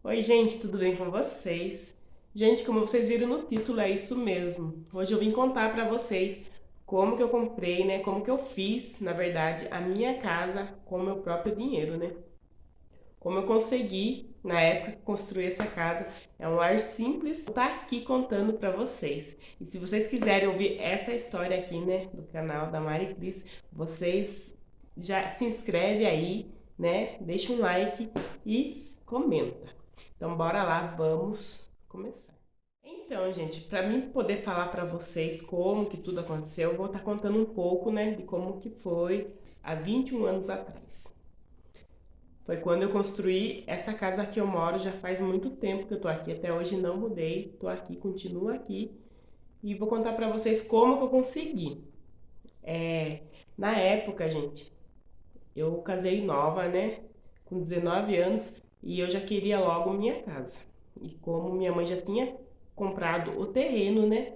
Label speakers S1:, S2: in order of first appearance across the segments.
S1: Oi, gente, tudo bem com vocês? Gente, como vocês viram no título, é isso mesmo. Hoje eu vim contar pra vocês como que eu comprei, né? Como que eu fiz, na verdade, a minha casa com o meu próprio dinheiro, né? Como eu consegui, na época, construir essa casa. É um lar simples. Vou estar aqui contando pra vocês. E se vocês quiserem ouvir essa história aqui, né, do canal da Mari Cris, vocês já se inscreve aí, né? Deixa um like e comenta. Então, bora lá, vamos começar. Então, gente, para mim poder falar para vocês como que tudo aconteceu, eu vou estar contando um pouco, né, de como que foi há 21 anos atrás. Foi quando eu construí essa casa que eu moro, já faz muito tempo que eu tô aqui, até hoje não mudei, tô aqui, continuo aqui e vou contar para vocês como que eu consegui. É, na época, gente, eu casei nova, né, com 19 anos e eu já queria logo minha casa. E como minha mãe já tinha comprado o terreno, né,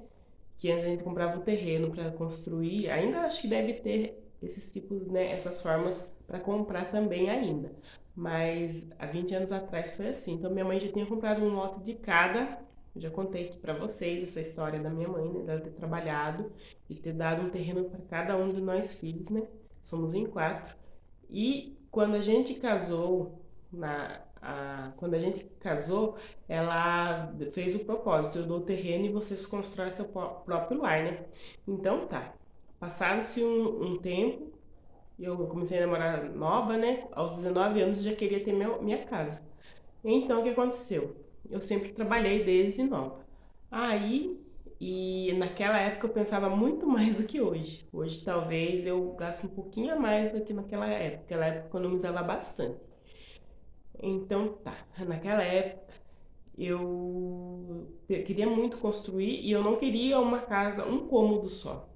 S1: que antes a gente comprava o terreno para construir, ainda acho que deve ter esses tipos, né, essas formas para comprar também ainda. Mas há 20 anos atrás foi assim. Então minha mãe já tinha comprado um lote de cada. Eu já contei aqui para vocês essa história da minha mãe, né, dela ter trabalhado e ter dado um terreno para cada um de nós filhos, né? Somos em quatro. E quando a gente casou, quando a gente casou, ela fez o propósito, eu dou o terreno e vocês constroem seu próprio lar, né? Então tá. Passado-se um tempo, eu comecei a namorar nova, né? Aos 19 anos eu já queria ter minha casa. Então o que aconteceu? Eu sempre trabalhei desde nova. Aí, e naquela época eu pensava muito mais do que hoje. Hoje talvez eu gaste um pouquinho a mais do que naquela época. Naquela época eu economizava bastante. Então tá, naquela época eu queria muito construir e eu não queria uma casa, um cômodo só.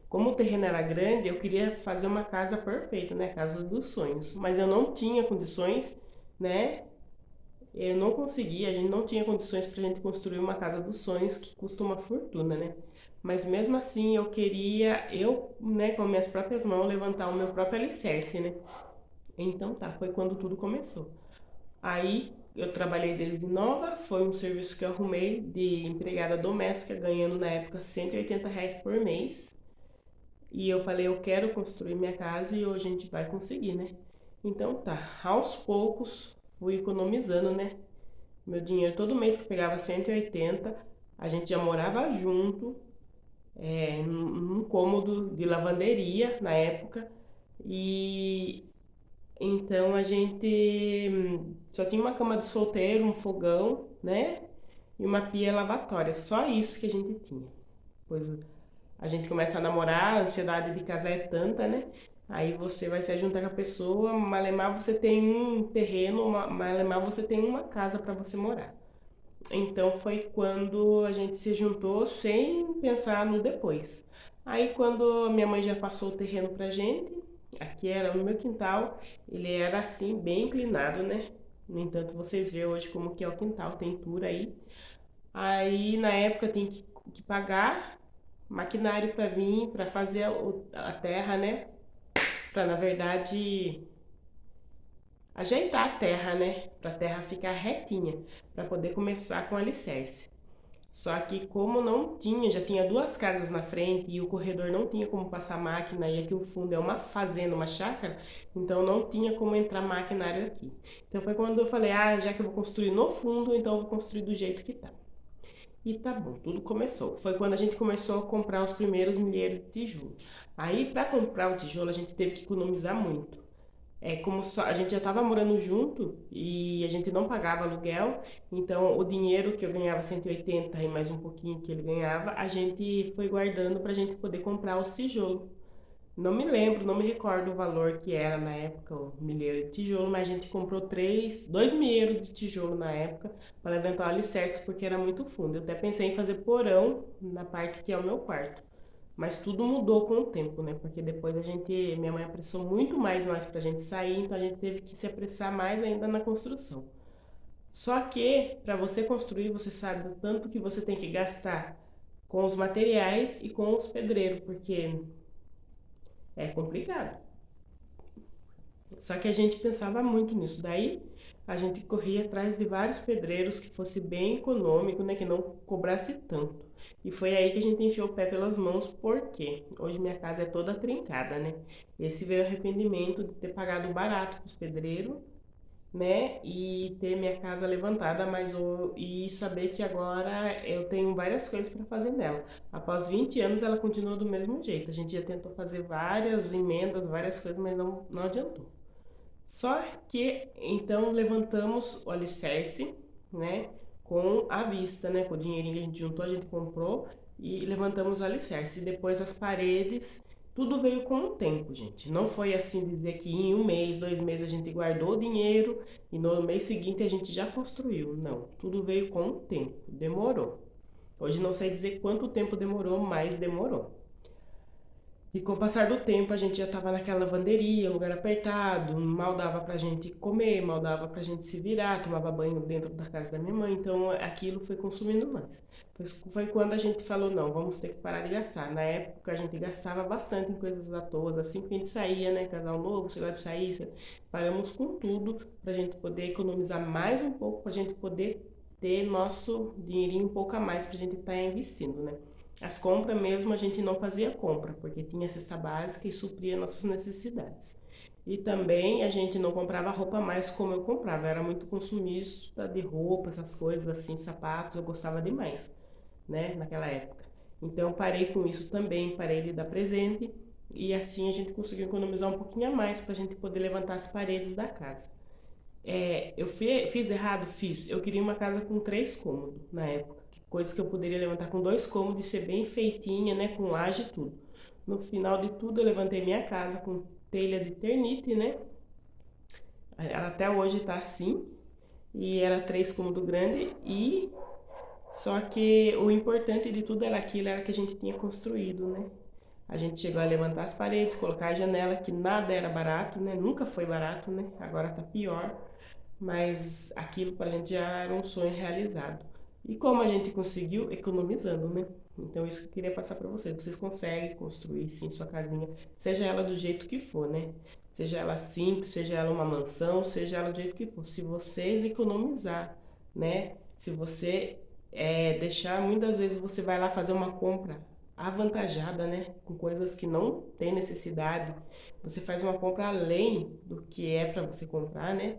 S1: Como o terreno era grande, eu queria fazer uma casa perfeita, né? Casa dos sonhos. Mas eu não tinha condições, né? Eu não conseguia, a gente não tinha condições pra gente construir uma casa dos sonhos que custa uma fortuna, né? Mas mesmo assim eu queria, né, com minhas próprias mãos, levantar o meu próprio alicerce, né? Então tá, foi quando tudo começou. Aí eu trabalhei desde nova, foi um serviço que eu arrumei de empregada doméstica, ganhando na época R$ 180 por mês. E eu falei, eu quero construir minha casa e hoje a gente vai conseguir, né? Então tá, aos poucos fui economizando, né? Meu dinheiro todo mês que eu pegava 180, a gente já morava junto, num cômodo de lavanderia na época. E então a gente só tinha uma cama de solteiro, um fogão, né? E uma pia lavatória. Só isso que a gente tinha. Pois a gente começa a namorar, a ansiedade de casar é tanta, né? Aí você vai se juntar com a pessoa, malemar você tem um terreno, malemar você tem uma casa para você morar. Então foi quando a gente se juntou sem pensar no depois. Aí quando minha mãe já passou o terreno pra gente, aqui era no meu quintal, ele era assim, bem inclinado, né? No entanto, vocês veem hoje como que é o quintal, tem tour aí. Aí na época tem que pagar maquinário para vir, para fazer a terra, né? Para na verdade ajeitar a terra, né? Para a terra ficar retinha, para poder começar com alicerce. Só que como não tinha, já tinha duas casas na frente e o corredor não tinha como passar máquina e aqui o fundo é uma fazenda, uma chácara, então não tinha como entrar maquinário aqui. Então foi quando eu falei, já que eu vou construir no fundo, então eu vou construir do jeito que tá. E tá bom, tudo começou. Foi quando a gente começou a comprar os primeiros milheiros de tijolo. Aí para comprar o tijolo a gente teve que economizar muito. Como só, a gente já estava morando junto e a gente não pagava aluguel, então o dinheiro que eu ganhava 180 e mais um pouquinho que ele ganhava, a gente foi guardando para a gente poder comprar os tijolos. Não me lembro, não me recordo o valor que era na época o milheiro de tijolo, mas a gente comprou dois milheiros de tijolo na época para levantar o alicerce porque era muito fundo. Eu até pensei em fazer porão na parte que é o meu quarto. Mas tudo mudou com o tempo, né? Porque depois minha mãe apressou muito mais nós pra gente sair, então a gente teve que se apressar mais ainda na construção. Só que para você construir, você sabe o tanto que você tem que gastar com os materiais e com os pedreiros, porque é complicado. Só que a gente pensava muito nisso. Daí a gente corria atrás de vários pedreiros que fosse bem econômico, né, que não cobrasse tanto. E foi aí que a gente enfiou o pé pelas mãos, porque hoje minha casa é toda trincada, né? Esse veio o arrependimento de ter pagado barato para os pedreiros, né? E ter minha casa levantada, e saber que agora eu tenho várias coisas para fazer nela. Após 20 anos, ela continua do mesmo jeito. A gente já tentou fazer várias emendas, várias coisas, mas não adiantou. Só que então levantamos o alicerce, né? Com a vista, né? Com o dinheirinho que a gente juntou, a gente comprou e levantamos o alicerce. E depois as paredes, tudo veio com o tempo, gente. Não foi assim dizer que em um mês, 2 meses a gente guardou o dinheiro e no mês seguinte a gente já construiu. Não, tudo veio com o tempo, demorou. Hoje não sei dizer quanto tempo demorou, mas demorou. E com o passar do tempo, a gente já estava naquela lavanderia, lugar apertado, mal dava pra gente comer, mal dava pra gente se virar, tomava banho dentro da casa da minha mãe, então aquilo foi consumindo mais. Foi quando a gente falou, não, vamos ter que parar de gastar. Na época a gente gastava bastante em coisas à toa, assim que a gente saía, né, casal novo, você gosta de sair, paramos com tudo pra gente poder economizar mais um pouco, pra gente poder ter nosso dinheirinho um pouco a mais pra gente estar investindo, né? As compras mesmo a gente não fazia compra, porque tinha cesta básica e supria nossas necessidades. E também a gente não comprava roupa mais como eu comprava, eu era muito consumista de roupa, essas coisas assim, sapatos, eu gostava demais, né, naquela época. Então parei com isso também, parei de dar presente e assim a gente conseguiu economizar um pouquinho a mais para a gente poder levantar as paredes da casa. Eu fiz errado? Fiz. Eu queria uma casa com 3 cômodos na época. Coisa que eu poderia levantar com 2 cômodos e ser bem feitinha, né? Com laje e tudo. No final de tudo, eu levantei minha casa com telha de ternite, né? Ela até hoje tá assim. E era 3 cômodos grande. E só que o importante de tudo era aquilo, era que a gente tinha construído, né? A gente chegou a levantar as paredes, colocar a janela, que nada era barato, né? Nunca foi barato, né? Agora tá pior. Mas aquilo pra gente já era um sonho realizado. E como a gente conseguiu? Economizando, né? Então isso que eu queria passar pra vocês. Vocês conseguem construir sim sua casinha, seja ela do jeito que for, né? Seja ela simples, seja ela uma mansão, seja ela do jeito que for. Se vocês economizar, né? Se você deixar, muitas vezes você vai lá fazer uma compra avantajada, né? Com coisas que não tem necessidade. Você faz uma compra além do que é para você comprar, né?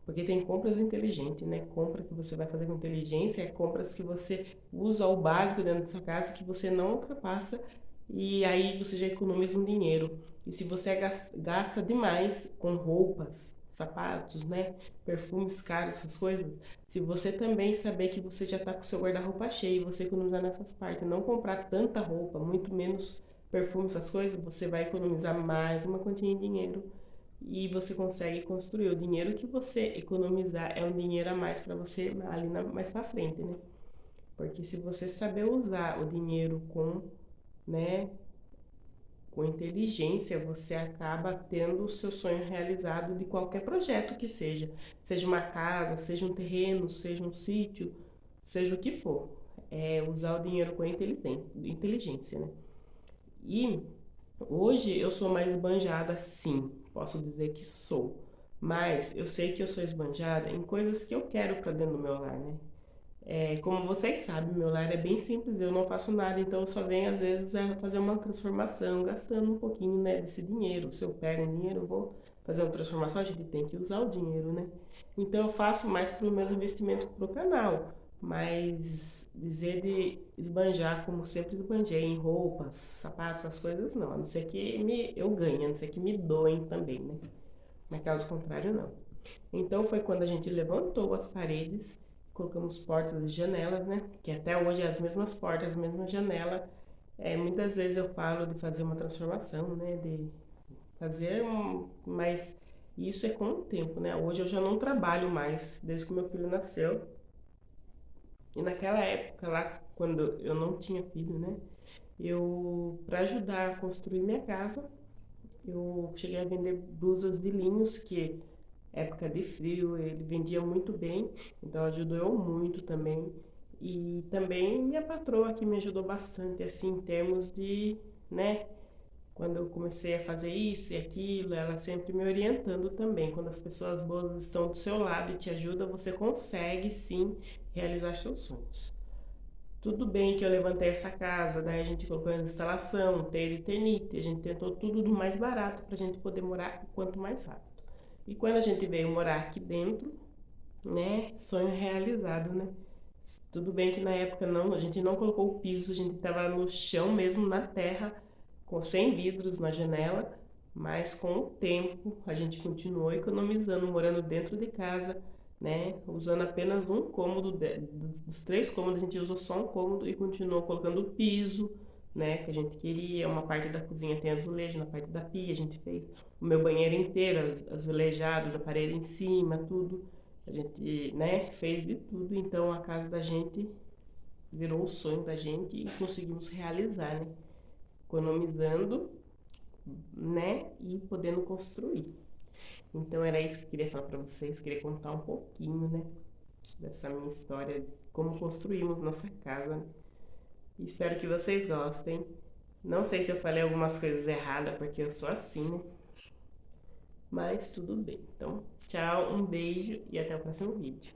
S1: Porque tem compras inteligentes, né? Compra que você vai fazer com inteligência, compras que você usa o básico dentro da sua casa que você não ultrapassa e aí você já economiza um dinheiro. E se você gasta demais com roupas, sapatos, né? Perfumes caros, essas coisas, se você também saber que você já está com o seu guarda-roupa cheio, você economizar nessas partes, não comprar tanta roupa, muito menos perfume, essas coisas, você vai economizar mais uma quantia de dinheiro e você consegue construir. O dinheiro que você economizar é um dinheiro a mais para você ali mais para frente, né? Porque se você saber usar o dinheiro né, com inteligência, você acaba tendo o seu sonho realizado de qualquer projeto que seja. Seja uma casa, seja um terreno, seja um sítio, seja o que for. É usar o dinheiro com inteligência, né? E hoje eu sou mais esbanjada, sim, posso dizer que sou. Mas eu sei que eu sou esbanjada em coisas que eu quero para dentro do meu lar, né? Como vocês sabem, meu lar é bem simples, eu não faço nada, então eu só venho às vezes a fazer uma transformação, gastando um pouquinho, né, desse dinheiro. Se eu pego um dinheiro, eu vou fazer uma transformação, a gente tem que usar o dinheiro, né? Então eu faço mais para os meus investimentos pro canal, mas dizer de esbanjar como sempre esbanjei em roupas, sapatos, essas coisas não, a não ser que eu ganhe, a não ser que me doem também, né? Mas caso contrário, não. Então foi quando a gente levantou as paredes, colocamos portas e janelas, né? Que até hoje é as mesmas portas, as mesmas janelas. Muitas vezes eu falo de fazer uma transformação, né? De fazer mas isso é com o tempo, né? Hoje eu já não trabalho mais, desde que meu filho nasceu. E naquela época lá, quando eu não tinha filho, né? Para ajudar a construir minha casa, eu cheguei a vender blusas de linhos, que época de frio ele vendia muito bem, então ajudou eu muito também. E também minha patroa que me ajudou bastante, assim, em termos de, né, Quando eu comecei a fazer isso e aquilo, ela sempre me orientando também. Quando as pessoas boas estão do seu lado e te ajudam, você consegue sim realizar seus sonhos. Tudo bem que eu levantei essa casa, daí a gente colocou a instalação, telha e eternite, a gente tentou tudo do mais barato para a gente poder morar o quanto mais rápido. E quando a gente veio morar aqui dentro, né, sonho realizado, né? Tudo bem que na época não, a gente não colocou o piso, a gente estava no chão mesmo, na terra, com 100 vidros na janela, mas com o tempo a gente continuou economizando, morando dentro de casa, né? Usando apenas um cômodo, dos 3 cômodos a gente usou só um cômodo e continuou colocando o piso, né? Que a gente queria, uma parte da cozinha tem azulejo, na parte da pia a gente fez o meu banheiro inteiro, azulejado, da parede em cima, tudo. A gente, né, fez de tudo, então a casa da gente virou o sonho da gente e conseguimos realizar, né? Economizando, né, e podendo construir. Então era isso que eu queria falar para vocês, queria contar um pouquinho, né, dessa minha história, como construímos nossa casa. Né? E espero que vocês gostem. Não sei se eu falei algumas coisas erradas, porque eu sou assim, né? Mas tudo bem. Então, tchau, um beijo e até o próximo vídeo.